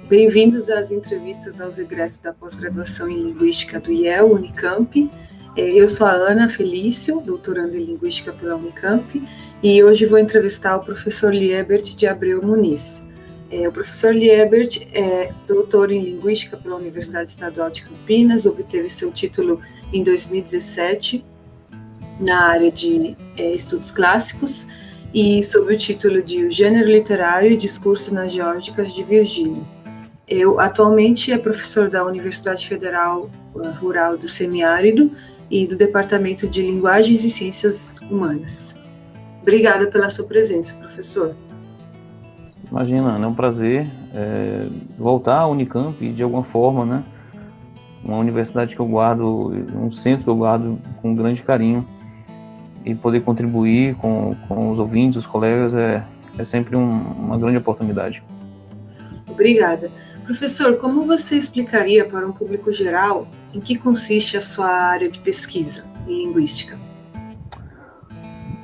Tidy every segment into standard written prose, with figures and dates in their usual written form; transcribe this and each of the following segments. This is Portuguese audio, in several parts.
Bem-vindos às entrevistas aos egressos da pós-graduação em Linguística do IEL, Unicamp. Eu sou a Ana Felício, doutoranda em Linguística pela Unicamp, e hoje vou entrevistar o professor Liebert de Abreu Muniz. O professor Liebert é doutor em Linguística pela Universidade Estadual de Campinas, obteve seu título em 2017 na área de estudos clássicos e sob o título de O Gênero Literário e Discurso nas Geórgicas de Virgílio. Atualmente é professor da Universidade Federal Rural do Semiárido e do Departamento de Linguagens e Ciências Humanas. Obrigada pela sua presença, professor. Imagina, Ana, é um prazer voltar à Unicamp de alguma forma, né? Uma universidade que eu guardo, um centro que eu guardo com grande carinho, e poder contribuir com os ouvintes, os colegas, é sempre uma grande oportunidade. Obrigada. Professor, como você explicaria para um público geral em que consiste a sua área de pesquisa em linguística?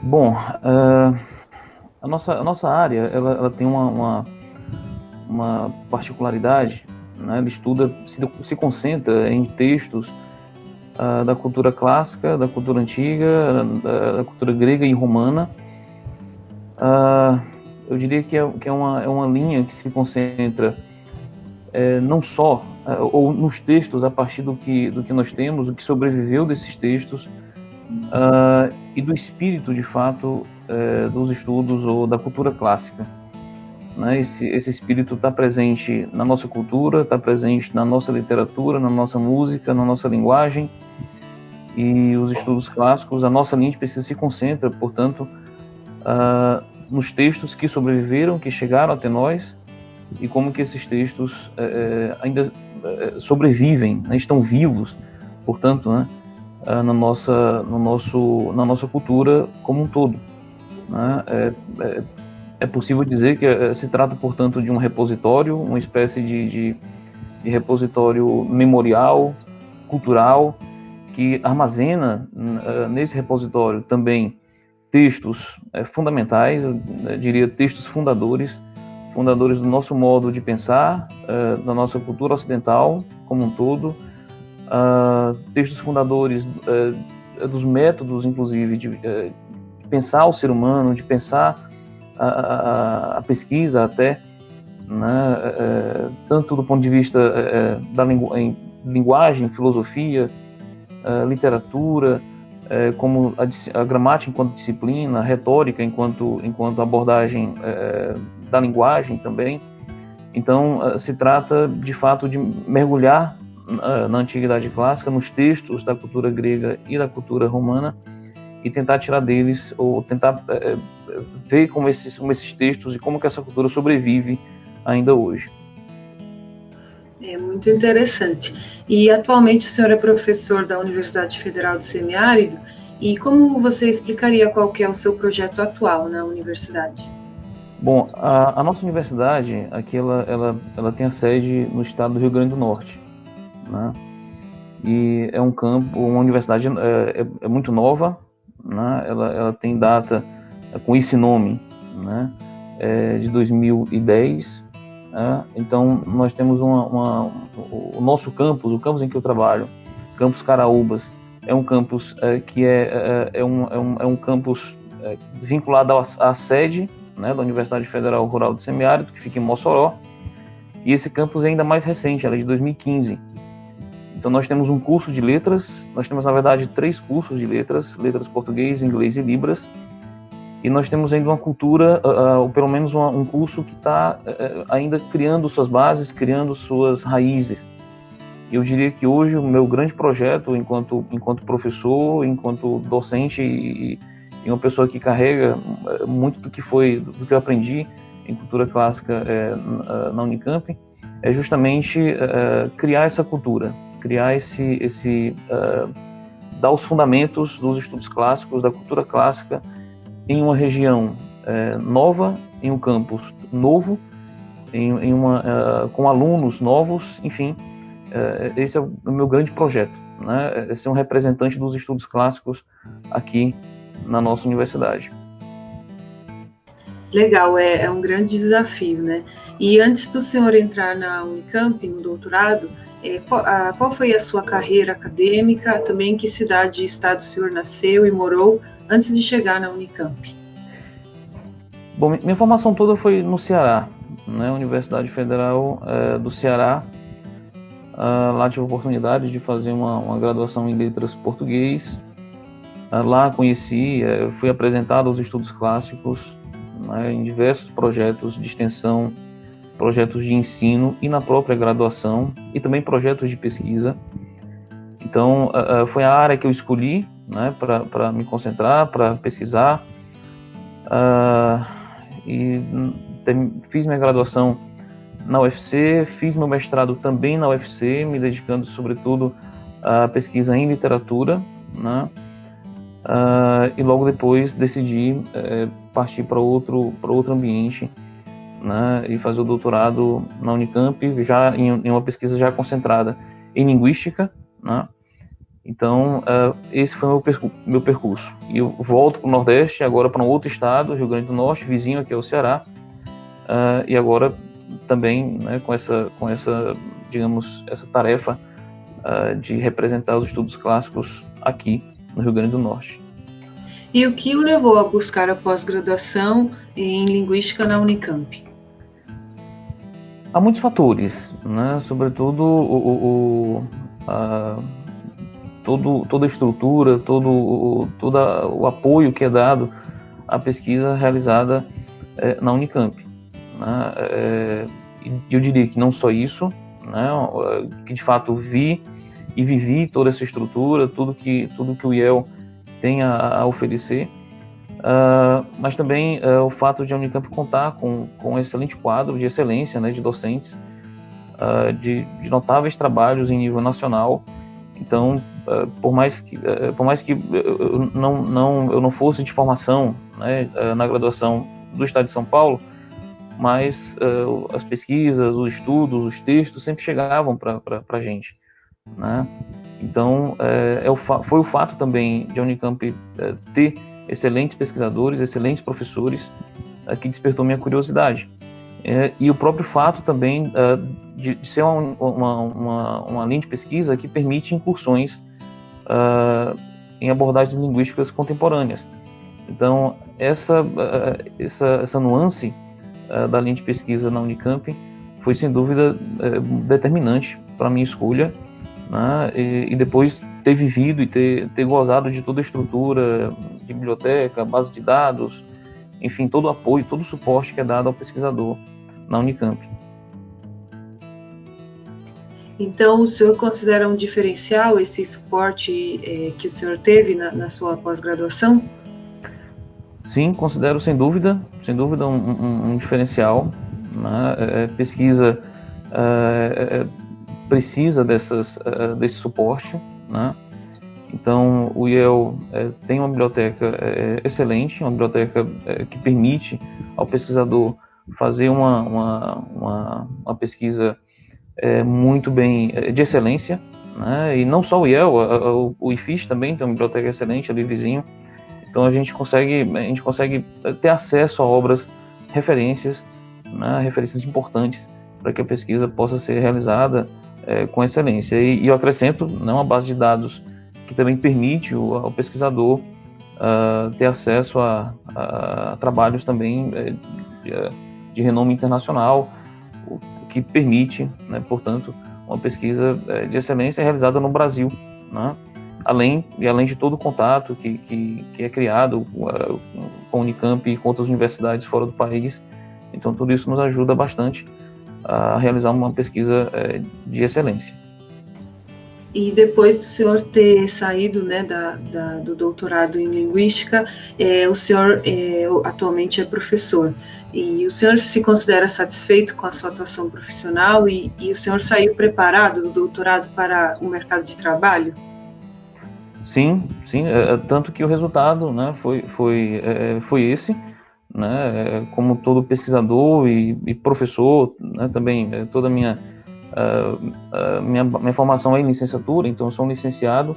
Bom, a nossa área ela tem uma particularidade, né? Ela estuda, se concentra em textos da cultura clássica, da cultura antiga, da cultura grega e romana. Eu diria que é uma linha que se concentra não só ou nos textos a partir do que nós temos, o que sobreviveu desses textos, e do espírito, de fato, dos estudos ou da cultura clássica. Né? Esse espírito está presente na nossa cultura, está presente na nossa literatura, na nossa música, na nossa linguagem, e os estudos clássicos, a nossa linha de pesquisa se concentra, portanto, nos textos que sobreviveram, que chegaram até nós, e como que esses textos ainda sobrevivem, né? Estão vivos, portanto, né? na nossa cultura como um todo. Né? É possível dizer que se trata, portanto, de um repositório, uma espécie de repositório memorial, cultural, que armazena nesse repositório também textos fundamentais, eu diria textos fundadores do nosso modo de pensar, da nossa cultura ocidental como um todo, textos fundadores dos métodos, inclusive, de pensar o ser humano, de pensar a pesquisa até, né, tanto do ponto de vista da linguagem, filosofia, literatura, como a gramática enquanto disciplina, a retórica enquanto abordagem da linguagem também. Então, se trata, de fato, de mergulhar na antiguidade clássica, nos textos da cultura grega e da cultura romana, e tentar tirar deles, ou tentar ver como esses textos e como que essa cultura sobrevive ainda hoje. É muito interessante. E atualmente o senhor é professor da Universidade Federal do Semiárido, e como você explicaria qual que é o seu projeto atual na universidade? Bom, a nossa universidade aqui, ela tem a sede no estado do Rio Grande do Norte, né? E é um campo, uma universidade muito nova, né? Ela tem data com esse nome, né? De 2010. Então, nós temos o nosso campus, o campus em que eu trabalho, Campus Caraúbas, é um campus que é um campus vinculado à sede, né, da Universidade Federal Rural do Semiárido, que fica em Mossoró, e esse campus é ainda mais recente, ela é de 2015. Então, nós temos um curso de letras, nós temos, na verdade, 3 cursos de letras português, inglês e libras, e nós temos ainda uma cultura, ou pelo menos um curso que está ainda criando suas bases, criando suas raízes. Eu diria que hoje o meu grande projeto, enquanto professor, enquanto docente e uma pessoa que carrega muito do que eu aprendi em cultura clássica na Unicamp, é justamente criar essa cultura, criar dar os fundamentos dos estudos clássicos, da cultura clássica, em uma região nova, em um campus novo, com alunos novos, enfim, esse é o meu grande projeto, né? Ser um representante dos estudos clássicos aqui na nossa universidade. Legal, é um grande desafio, né? E antes do senhor entrar na Unicamp, no doutorado, qual foi a sua carreira acadêmica? Também em que cidade e estado o senhor nasceu e morou antes de chegar na Unicamp? Bom, minha formação toda foi no Ceará, né? Universidade Federal do Ceará. Lá tive a oportunidade de fazer uma graduação em letras português. Lá conheci, fui apresentado aos estudos clássicos, né, em diversos projetos de extensão, projetos de ensino e na própria graduação, e também projetos de pesquisa. Então, foi a área que eu escolhi, né, para me concentrar, para pesquisar. E fiz minha graduação na UFC, fiz meu mestrado também na UFC, me dedicando sobretudo à pesquisa em literatura, né? E logo depois decidi partir para outro ambiente, né? E fazer o doutorado na Unicamp, já em uma pesquisa já concentrada em linguística, né? Então, esse foi meu percurso. E eu volto para o Nordeste, agora para um outro estado, Rio Grande do Norte, vizinho aqui ao Ceará, e agora também, né, com essa, digamos, essa tarefa de representar os estudos clássicos aqui no Rio Grande do Norte. E o que o levou a buscar a pós-graduação em Linguística na Unicamp? Há muitos fatores, né? Sobretudo toda a estrutura, todo o apoio que é dado à pesquisa realizada na Unicamp, né? Eu diria que não só isso, né? Que de fato vi e vivi toda essa estrutura, tudo que o IEL tem a oferecer, mas também o fato de a Unicamp contar com um excelente quadro de excelência, né, de docentes, de notáveis trabalhos em nível nacional. Então, por mais que eu não fosse de formação, né, na graduação do Estado de São Paulo, mas as pesquisas, os estudos, os textos sempre chegavam para a gente, né? Então, foi o fato também de a Unicamp ter excelentes pesquisadores, excelentes professores, que despertou minha curiosidade. E o próprio fato também de ser uma linha de pesquisa que permite incursões em abordagens linguísticas contemporâneas. Então, essa nuance da linha de pesquisa na Unicamp foi, sem dúvida, determinante para a minha escolha, né? E depois ter vivido e ter gozado de toda a estrutura de biblioteca, base de dados, enfim, todo o apoio, todo o suporte que é dado ao pesquisador na Unicamp. Então, o senhor considera um diferencial esse suporte que o senhor teve na sua pós-graduação? Sim, considero sem dúvida um diferencial, né? Pesquisa precisa desse suporte, né? Então, o IEL tem uma biblioteca excelente, uma biblioteca que permite ao pesquisador fazer uma pesquisa muito bem, de excelência, né? E não só o IEL, o IFIS também tem uma biblioteca excelente ali vizinho. Então a gente consegue ter acesso a obras, referências, né? Referências importantes para que a pesquisa possa ser realizada com excelência. E eu acrescento, né, uma base de dados que também permite ao pesquisador ter acesso a trabalhos também de renome internacional, o que permite, né, portanto, uma pesquisa de excelência realizada no Brasil, né? Além de todo o contato que é criado com a Unicamp e com outras universidades fora do país. Então, tudo isso nos ajuda bastante a realizar uma pesquisa de excelência. E depois do senhor ter saído, né, do doutorado em Linguística, o senhor atualmente é professor. E o senhor se considera satisfeito com a sua atuação profissional e o senhor saiu preparado do doutorado para o mercado de trabalho? Sim, tanto que o resultado, né, foi esse, né, como todo pesquisador e professor, né, também toda a minha formação é em licenciatura, então eu sou um licenciado,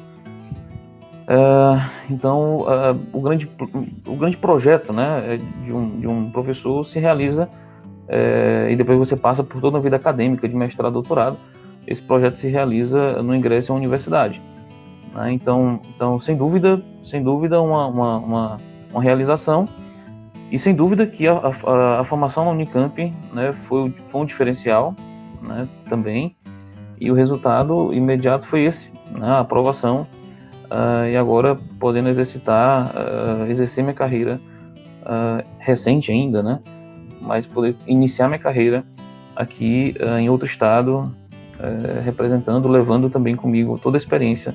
Então, o grande projeto, né, de um professor se realiza, e depois você passa por toda a vida acadêmica, de mestrado, doutorado, esse projeto se realiza no ingresso à universidade. Né? Então, sem dúvida, uma realização, e sem dúvida que a formação na Unicamp, né, foi um diferencial, né, também, e o resultado imediato foi esse, né, a aprovação, e agora podendo exercer minha carreira, recente ainda, né, mas poder iniciar minha carreira aqui em outro estado, representando, levando também comigo toda a experiência,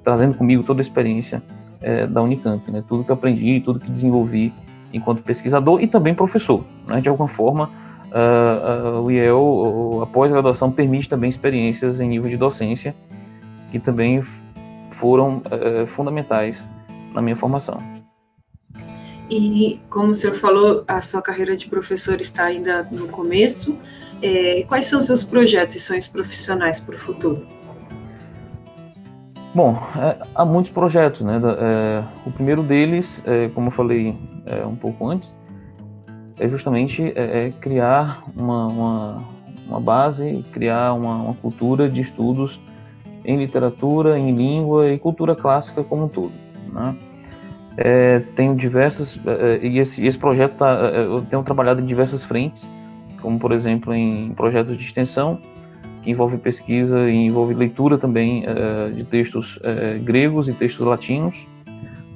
trazendo comigo toda a experiência da Unicamp, né, tudo que aprendi, tudo que desenvolvi enquanto pesquisador e também professor, né, de alguma forma. O IEL, a pós-graduação, permite também experiências em nível de docência que também foram fundamentais na minha formação. E, como o senhor falou, a sua carreira de professor está ainda no começo. Quais são os seus projetos e sonhos profissionais para o futuro? Bom, há muitos projetos, né? O primeiro deles, como eu falei um pouco antes, é justamente criar uma base, criar uma cultura de estudos em literatura, em língua e cultura clássica como um todo, né? Tenho diversas, e esse projeto eu tenho trabalhado em diversas frentes, como por exemplo em projetos de extensão, que envolve pesquisa e envolve leitura também de textos gregos e textos latinos,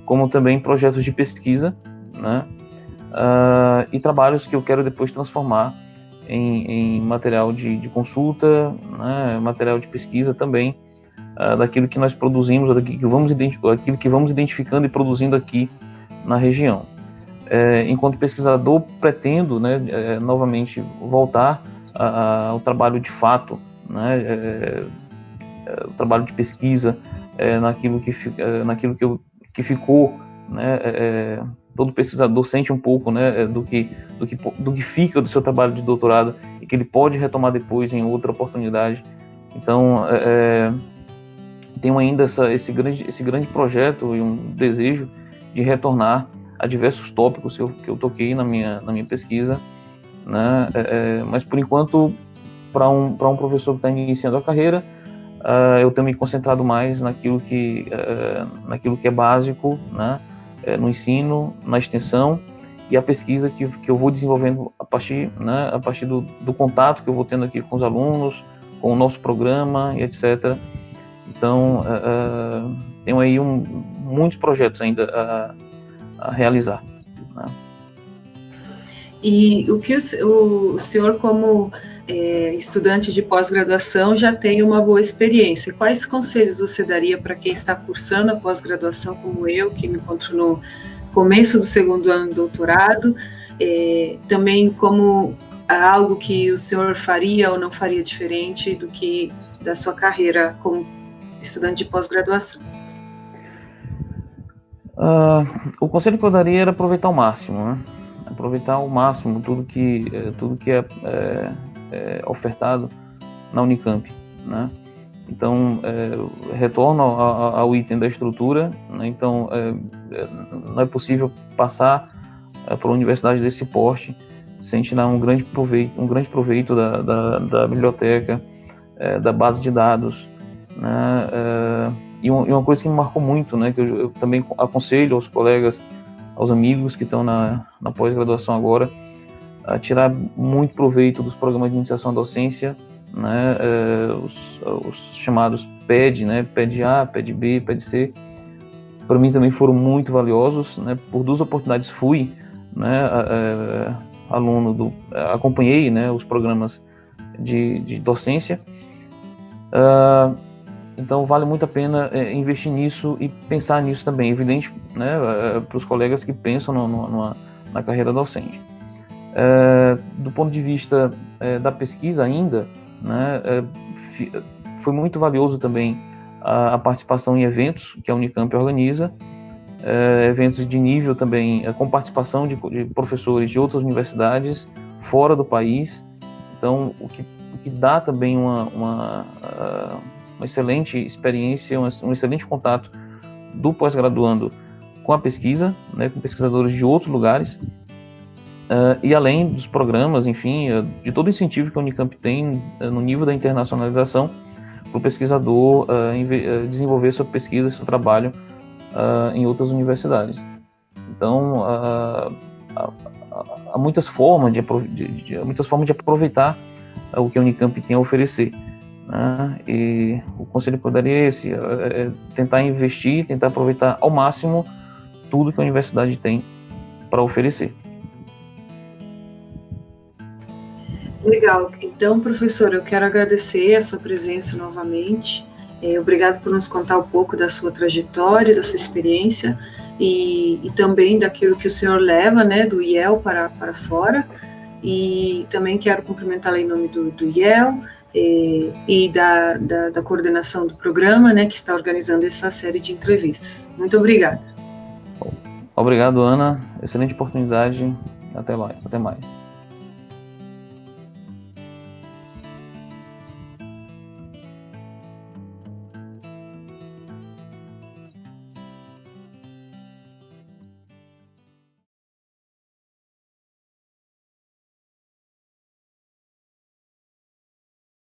como também projetos de pesquisa, né? E trabalhos que eu quero depois transformar em material de consulta, né? Material de pesquisa também, daquilo que nós produzimos, daquilo que vamos identificando e produzindo aqui na região. Enquanto pesquisador, pretendo, né, novamente voltar ao trabalho de fato, né, o trabalho de pesquisa, naquilo que ficou, né, todo pesquisador sente um pouco, né, do que fica do seu trabalho de doutorado e que ele pode retomar depois em outra oportunidade. Então, tenho ainda esse grande projeto e um desejo de retornar a diversos tópicos que eu toquei na minha pesquisa, né? Mas por enquanto, para um professor que está iniciando a carreira, eu tenho me concentrado mais naquilo que é básico, né? No ensino, na extensão e a pesquisa que eu vou desenvolvendo a partir do contato que eu vou tendo aqui com os alunos, com o nosso programa e etc. Então, tenho aí muitos projetos ainda a realizar, né? E o que o senhor, como estudante de pós-graduação, já tem uma boa experiência. Quais conselhos você daria para quem está cursando a pós-graduação, como eu, que me encontro no começo do segundo ano do doutorado? Também como algo que o senhor faria ou não faria diferente do que da sua carreira como estudante de pós-graduação? O conselho que eu daria era aproveitar ao máximo, né? Aproveitar ao máximo tudo que é ofertado na Unicamp, né? Então, retorno ao item da estrutura, né? Então, não é possível passar por uma universidade desse porte sem tirar um grande proveito da biblioteca, da base de dados, né? E uma coisa que me marcou muito, né, que eu também aconselho aos colegas, aos amigos que estão na pós-graduação agora, a tirar muito proveito dos programas de iniciação à docência, né, os chamados PED, né, PED A, PED B, PED C, para mim também foram muito valiosos, né, por 2 oportunidades fui, né, aluno acompanhei, né, os programas de docência. Então vale muito a pena investir nisso e pensar nisso também, evidente, né, para os colegas que pensam na carreira docente. Do ponto de vista da pesquisa ainda, né, foi muito valioso também a participação em eventos que a Unicamp organiza, eventos de nível também, com participação de professores de outras universidades fora do país. Então, o que dá também uma excelente experiência, um excelente contato do pós-graduando com a pesquisa, né, com pesquisadores de outros lugares, e além dos programas, enfim, de todo o incentivo que a Unicamp tem no nível da internacionalização para o pesquisador desenvolver sua pesquisa, seu trabalho em outras universidades. Então, há muitas formas de aproveitar o que a Unicamp tem a oferecer, né? E o conselho que eu daria é esse, tentar investir, tentar aproveitar ao máximo tudo que a universidade tem para oferecer. Legal. Então, professor, eu quero agradecer a sua presença novamente. Obrigado por nos contar um pouco da sua trajetória, da sua experiência e também daquilo que o senhor leva, né, do IEL para fora. E também quero cumprimentá-la em nome do IEL e da coordenação do programa, né, que está organizando essa série de entrevistas. Muito obrigada. Obrigado, Ana. Excelente oportunidade. Até mais.